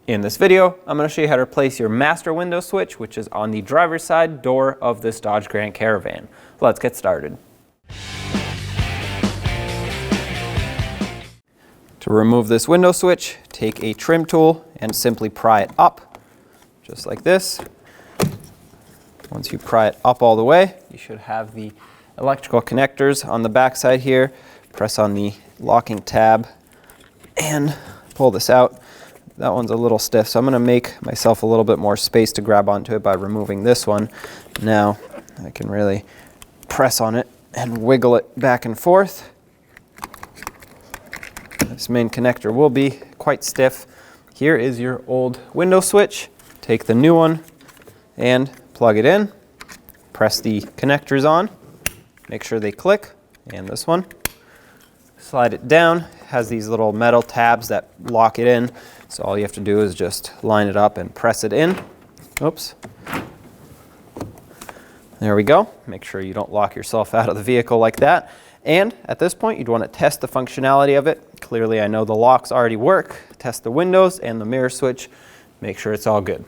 In this video, I'm going to show you how to replace your master window switch, which is on the driver's side door of this Dodge Grand Caravan. Let's get started. To remove this window switch, take a trim tool and simply pry it up, just like this. Once you pry it up all the way, you should have the electrical connectors on the back side here. Press on the locking tab and pull this out. That one's a little stiff, so I'm going to make myself a little bit more space to grab onto it by removing this one. Now I can really press on it and wiggle it back and forth. This main connector will be quite stiff. Here is your old window switch. Take the new one and plug it in. Press the connectors on. Make sure they click. And this one. Slide it down. It has these little metal tabs that lock it in. So all you have to do is just line it up and press it in. Oops. There we go. Make sure you don't lock yourself out of the vehicle like that. And at this point, you'd want to test the functionality of it. Clearly, I know the locks already work. Test the windows and the mirror switch. Make sure it's all good.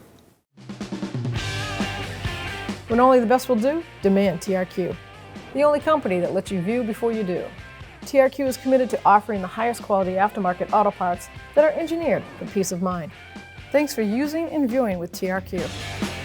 When only the best will do, demand TRQ. The only company that lets you view before you do. TRQ is committed to offering the highest quality aftermarket auto parts that are engineered for peace of mind. Thanks for using and viewing with TRQ.